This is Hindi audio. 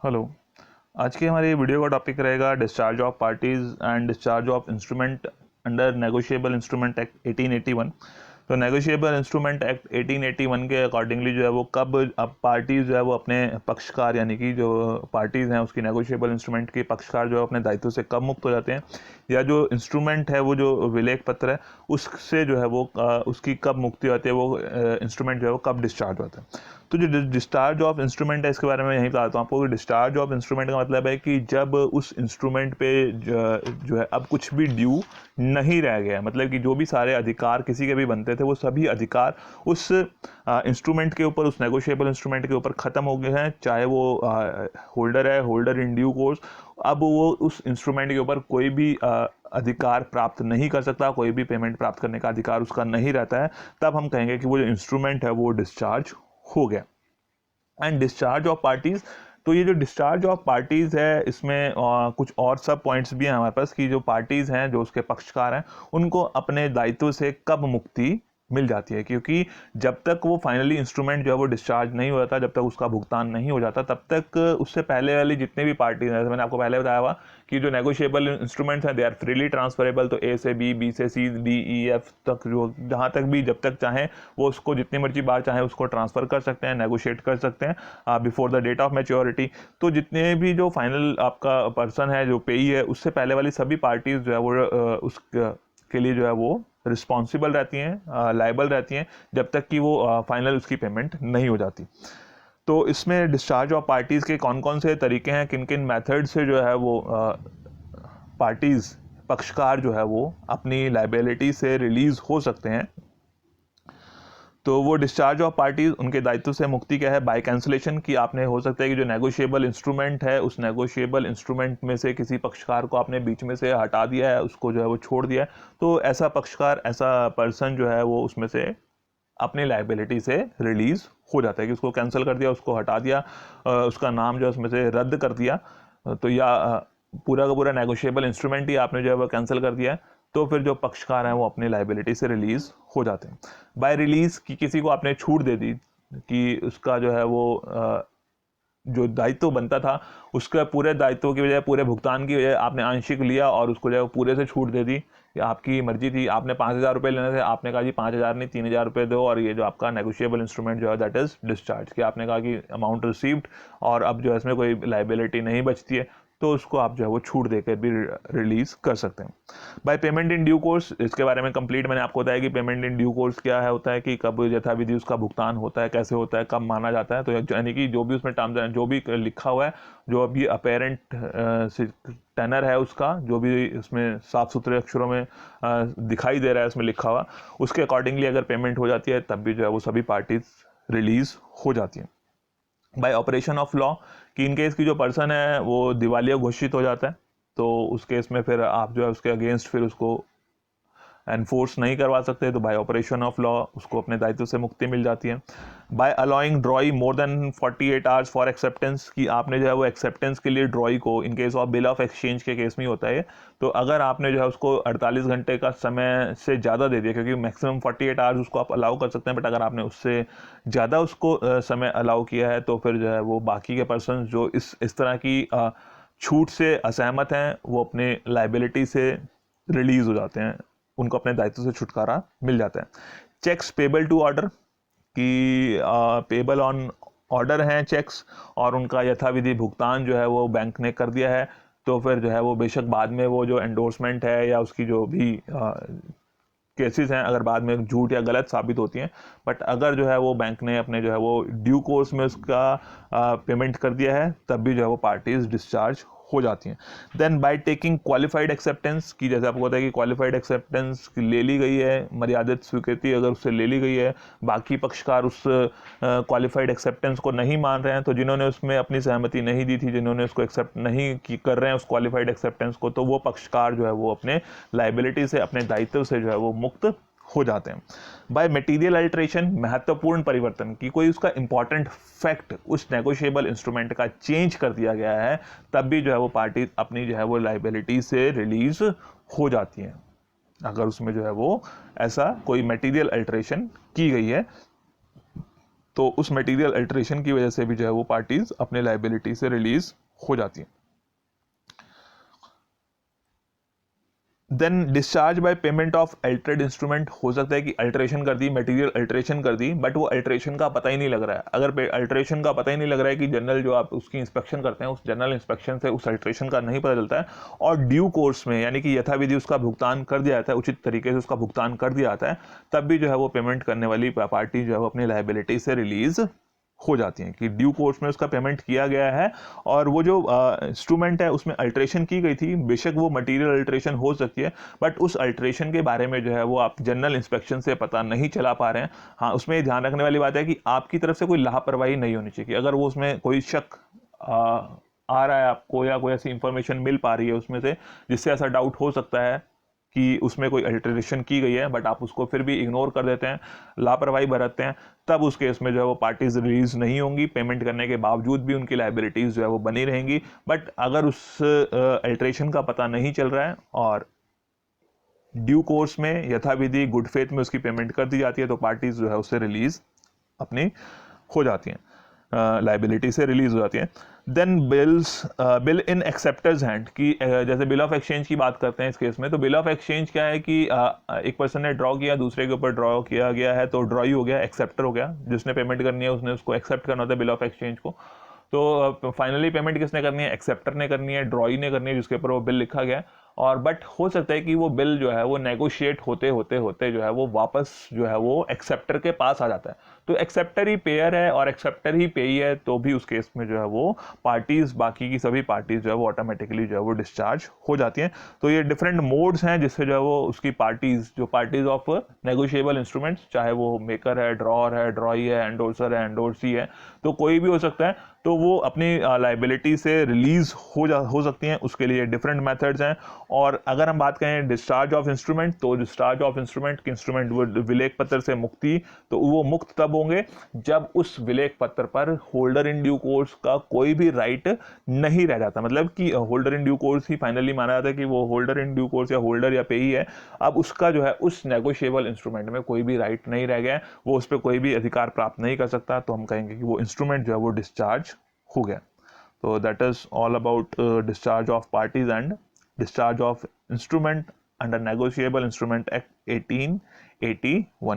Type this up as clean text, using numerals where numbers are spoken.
हेलो। आज की हमारी वीडियो का टॉपिक रहेगा discharge of parties and discharge of instrument under negotiable instrument act 1881। तो नेगोशिएबल इंस्ट्रूमेंट एक्ट 1881 के अकॉर्डिंगली जो है वो कब अब पार्टीज जो है वो अपने पक्षकार यानी कि जो पार्टीज हैं उसकी नेगोशिएबल इंस्ट्रूमेंट के पक्षकार जो है अपने दायित्व से कब मुक्त हो जाते हैं, या जो इंस्ट्रूमेंट है वो जो विलेख पत्र है उससे जो है वो उसकी कब मुक्ति होती है, वो इंस्ट्रूमेंट जो है वो कब डिस्चार्ज होता है। तो जो डिस्चार्ज ऑफ इंस्ट्रूमेंट है इसके बारे में यही बताता हूँ आपको। डिस्चार्ज ऑफ इंस्ट्रूमेंट का मतलब है कि जब उस इंस्ट्रूमेंट पे जो है अब कुछ भी ड्यू नहीं रह गया, मतलब कि जो भी सारे अधिकार किसी के भी बनते थे वो सभी अधिकार उस इंस्ट्रूमेंट के ऊपर, उस नेगोशिएबल इंस्ट्रूमेंट के ऊपर ख़त्म हो गए हैं। चाहे वो होल्डर है, होल्डर इन ड्यू कोर्स, अब वो उस इंस्ट्रूमेंट के ऊपर कोई भी अधिकार प्राप्त नहीं कर सकता, कोई भी पेमेंट प्राप्त करने का अधिकार उसका नहीं रहता है। तब हम कहेंगे कि वो जो इंस्ट्रूमेंट है वो डिस्चार्ज हो गया। एंड डिस्चार्ज ऑफ पार्टीज, तो ये जो डिस्चार्ज ऑफ पार्टीज है इसमें कुछ और सब पॉइंट्स भी हैं हमारे पास कि जो पार्टीज हैं, जो उसके पक्षकार हैं, उनको अपने दायित्व से कब मुक्ति मिल जाती है। क्योंकि जब तक वो फाइनली इंस्ट्रूमेंट जो है वो डिस्चार्ज नहीं हो जाता, जब तक उसका भुगतान नहीं हो जाता, तब तक उससे पहले वाली जितने भी पार्टीज हैं, मैंने आपको पहले बताया हुआ कि जो नेगोशिएबल इंस्ट्रूमेंट्स हैं दे आर फ्रीली ट्रांसफरेबल। तो ए से बी, बी से सी, डी ई एफ तक, जो जहाँ तक भी जब तक चाहें वो उसको जितनी मर्जी बार चाहें उसको ट्रांसफ़र कर सकते हैं, नेगोशिएट कर सकते हैं before the date of maturity. तो जितने भी जो फाइनल आपका पर्सन है, जो पेई है, उससे पहले वाली सभी पार्टीज जो है वो उस के लिए जो है वो रिस्पॉन्सिबल रहती हैं, लाइबल रहती हैं, जब तक कि वो फाइनल उसकी पेमेंट नहीं हो जाती। तो इसमें डिस्चार्ज ऑफ पार्टीज़ के कौन कौन से तरीके हैं, किन किन मेथड से जो है वो पार्टीज़, पक्षकार जो है वो अपनी लाइबिलिटी से रिलीज़ हो सकते हैं। तो वो डिस्चार्ज ऑफ पार्टीज, उनके दायित्व से मुक्ति क्या है? बाय कैंसिलेशन, कि आपने हो सकता है कि जो नेगोशिएबल इंस्ट्रूमेंट है उस नेगोशिएबल इंस्ट्रूमेंट में से किसी पक्षकार को आपने बीच में से हटा दिया है, उसको जो है वो छोड़ दिया है। तो ऐसा पक्षकार, ऐसा पर्सन जो है वो उसमें से अपनी लाइबिलिटी से रिलीज हो जाता है कि उसको कैंसिल कर दिया, उसको हटा दिया, उसका नाम जो है उसमें से रद्द कर दिया। तो या पूरा का पूरा नेगोशिएबल इंस्ट्रूमेंट ही आपने जो है वो कैंसिल कर दिया है। तो फिर जो पक्षकार हैं वो अपनी लाइबिलिटी से रिलीज हो जाते हैं। बाय रिलीज, कि किसी को आपने छूट दे दी कि उसका जो है वो जो दायित्व बनता था उसका पूरे दायित्व की बजाय, पूरे भुगतान की बजाय आपने आंशिक लिया और उसको जो है पूरे से छूट दे दी। कि आपकी मर्जी थी, आपने 5,000 रुपये लेने थे, आपने कहा जी 5,000 नहीं 3,000 रुपये दो, और ये जो आपका नेगोशिएबल इंस्ट्रूमेंट जो है दैट इज डिस्चार्ज, कि आपने कहा कि अमाउंट रिसीव्ड और अब जो है इसमें कोई लाइबिलिटी नहीं बचती है, तो उसको आप जो है वो छूट देकर भी रिलीज कर सकते हैं। By payment in due course, इसके बारे में कंप्लीट मैंने आपको बताया कि पेमेंट इन ड्यू कोर्स क्या है, होता है कि कब यथाविधि उसका भुगतान होता है, कैसे होता है, कब माना जाता है। तो यानी कि जो भी उसमें टर्म्स जो भी लिखा हुआ है, जो अभी अपेरेंट टेनर है उसका, जो भी उसमें साफ सुथरे अक्षरों में दिखाई दे रहा है उसमें लिखा हुआ, उसके अकॉर्डिंगली अगर पेमेंट हो जाती है तब भी जो है वो सभी पार्टीज रिलीज हो जाती हैं। बाय ऑपरेशन ऑफ लॉ, कि इन केस की जो पर्सन है वो दिवालिया घोषित हो जाता है, तो उस केस में फिर आप जो है उसके अगेंस्ट फिर उसको एनफोर्स नहीं करवा सकते, तो बाय ऑपरेशन ऑफ लॉ उसको अपने दायित्व से मुक्ति मिल जाती है। By allowing drawee more than 48 hours for acceptance, कि आपने जो है वो एक्सेप्टेंस के लिए ड्रॉई को, in case of bill of exchange के केस में होता है, तो अगर आपने जो है उसको 48 घंटे का समय से ज़्यादा दे दिया, क्योंकि मैक्सिमम 48 आवर्स उसको आप अलाउ कर सकते हैं, बट अगर आपने उससे ज़्यादा उसको समय अलाउ किया है, तो फिर जो है वो बाकी के पर्सन जो इस तरह की छूट से असहमत हैं वो अपने लाइबिलिटी से रिलीज हो जाते हैं, उनको अपने दायित्व से छुटकारा मिल जाता है। चेक्स पेबल टू ऑर्डर, कि पेबल ऑन ऑर्डर हैं चेक्स, और उनका यथाविधि भुगतान जो है वो बैंक ने कर दिया है, तो फिर जो है वो बेशक बाद में वो जो एंडोर्समेंट है या उसकी जो भी केसेस हैं अगर बाद में झूठ या गलत साबित होती हैं, बट अगर जो है वो बैंक ने अपने जो है वो ड्यू कोर्स में उसका पेमेंट कर दिया है, तब भी जो है वो पार्टीज डिस्चार्ज हो जाती हैं। Then by taking qualified acceptance, की जैसे आपको पता है कि क्वालिफाइड एक्सेप्टेंस ले ली गई है, मर्यादित स्वीकृति अगर उससे ले ली गई है, बाकी पक्षकार उस क्वालिफाइड एक्सेप्टेंस को नहीं मान रहे हैं, तो जिन्होंने उसमें अपनी सहमति नहीं दी थी, जिन्होंने उसको एक्सेप्ट नहीं कर रहे हैं उस क्वालिफाइड एक्सेप्टेंस को, तो वो पक्षकार जो है वो अपने लाइबिलिटी से, अपने दायित्व से जो है वो मुक्त हो जाते हैं। बाय मटेरियल अल्टरेशन, महत्वपूर्ण परिवर्तन, की कोई उसका इंपॉर्टेंट फैक्ट उस नेगोशिएबल इंस्ट्रूमेंट का चेंज कर दिया गया है, तब भी जो है वो पार्टी अपनी जो है वो लाइबिलिटी से रिलीज हो जाती है, अगर उसमें जो है वो ऐसा कोई मटेरियल अल्टरेशन की गई है। तो उस मटेरियल अल्टरेशन की वजह से भी जो है वो पार्टीज अपने लाइबिलिटी से रिलीज हो जाती हैं। Then discharge by payment of altered instrument, हो सकता है कि अल्टरेशन कर दी, मटेरियल अल्टरेशन कर दी, बट वो अल्टरेशन का पता ही नहीं लग रहा है। अगर अल्टरेशन का पता ही नहीं लग रहा है कि जनरल जो आप उसकी इंस्पेक्शन करते हैं, उस जनरल इंस्पेक्शन से उस अल्टरेशन का नहीं पता चलता है, और ड्यू कोर्स में यानी कि यथाविधि उसका भुगतान कर दिया जाता है, उचित तरीके से उसका भुगतान कर दिया जाता है, तब भी जो है वो पेमेंट करने वाली पार्टी जो है वो अपनी लायबिलिटी से रिलीज हो जाती हैं कि ड्यू कोर्स में उसका पेमेंट किया गया है, और वो जो इंस्ट्रूमेंट है उसमें अल्टरेशन की गई थी, बेशक वो मटेरियल अल्टरेशन हो सकती है, बट उस अल्टरेशन के बारे में जो है वो आप जनरल इंस्पेक्शन से पता नहीं चला पा रहे हैं। हाँ, उसमें ध्यान रखने वाली बात है कि आपकी तरफ से कोई लापरवाही नहीं होनी चाहिए। अगर वो उसमें कोई शक आ रहा है आपको, या कोई ऐसी इंफॉर्मेशन मिल पा रही है उसमें से जिससे ऐसा डाउट हो सकता है कि उसमें कोई अल्टरेशन की गई है, बट आप उसको फिर भी इग्नोर कर देते हैं, लापरवाही बरतते हैं, तब उस केस में जो है वो पार्टीज रिलीज नहीं होंगी। पेमेंट करने के बावजूद भी उनकी लायबिलिटीज जो है वो बनी रहेंगी। बट अगर उस अल्टरेशन का पता नहीं चल रहा है और ड्यू कोर्स में यथाविधि गुड फेथ में उसकी पेमेंट कर दी जाती है, तो पार्टीज जो है उससे रिलीज अपनी हो जाती हैं, लाइबिलिटी से रिलीज हो जाती हैं। देन बिल इन एक्सेप्टर्स हैंड की, जैसे बिल ऑफ एक्सचेंज की बात करते हैं इस केस में, तो बिल ऑफ एक्सचेंज क्या है कि एक पर्सन ने ड्रॉ किया, दूसरे के ऊपर ड्रॉ किया गया है, तो ड्रॉ ही हो गया, एक्सेप्टर हो गया। जिसने पेमेंट करनी है उसने उसको एक्सेप्ट करना होता है बिल ऑफ एक्सचेंज को। तो फाइनली पेमेंट किसने करनी है? एक्सेप्टर ने करनी है, ड्रॉई ने करनी है जिसके ऊपर वो बिल लिखा गया है। और बट हो सकता है कि वो बिल जो है वो नेगोशिएट होते होते होते जो है वो वापस जो है वो एक्सेप्टर के पास आ जाता है। तो एक्सेप्टर ही पेयर है और एक्सेप्टर ही पेई है, तो भी उस केस में जो है वो पार्टीज, बाकी की सभी पार्टीज जो है वो ऑटोमेटिकली जो है वो डिस्चार्ज हो जाती हैं। तो ये डिफरेंट मोड्स हैं जिससे जो है वो उसकी पार्टीज, जो पार्टीज ऑफ नेगोशिएबल इंस्ट्रूमेंट्स, चाहे वो मेकर है, ड्रॉर है, ड्रॉई है, एंडोर्सर है, एंडोर्सी है, तो कोई भी हो सकता है, तो वो अपनी लाइबिलिटी से रिलीज हो सकती हैं। उसके लिए डिफरेंट मेथड्स हैं। और अगर हम बात करें डिस्चार्ज ऑफ इंस्ट्रूमेंट, तो डिस्चार्ज ऑफ इंस्ट्रूमेंट के इंस्ट्रूमेंट विलेख पत्र से मुक्ति, तो वो मुक्त तब होंगे जब उस विलेख पत्र पर होल्डर इन ड्यू कोर्स का कोई भी राइट नहीं रह जाता। मतलब कि holder in due course he finally माना जाता है कि वो होल्डर इन ड्यू कोर्स या होल्डर या पेई है। अब उसका जो है उस नेगोशिएबल इंस्ट्रूमेंट में कोई भी राइट नहीं रह गया, वो उस पर कोई भी अधिकार प्राप्त नहीं कर सकता, तो हम कहेंगे कि वो इंस्ट्रूमेंट जो है वो डिस्चार्ज हो गया। तो that is all about discharge of parties and discharge of instrument under Negotiable Instrument Act 1881।